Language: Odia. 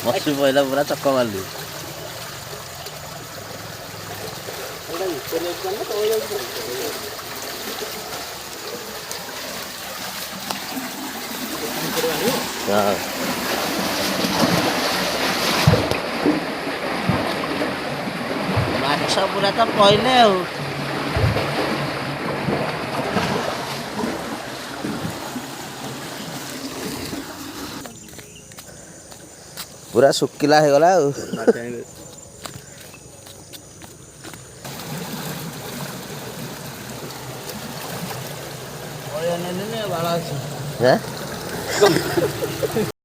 ବସି ପଇଲା ପୁରା ଚକ ମାରିଲି। ମାଛ ପୁରା ତ ପଇଲେ ଆଉ। ପୁରା ଶୁଖିଲା ହେଇଗଲା ଆଉ। ବାଳ ଅଛି।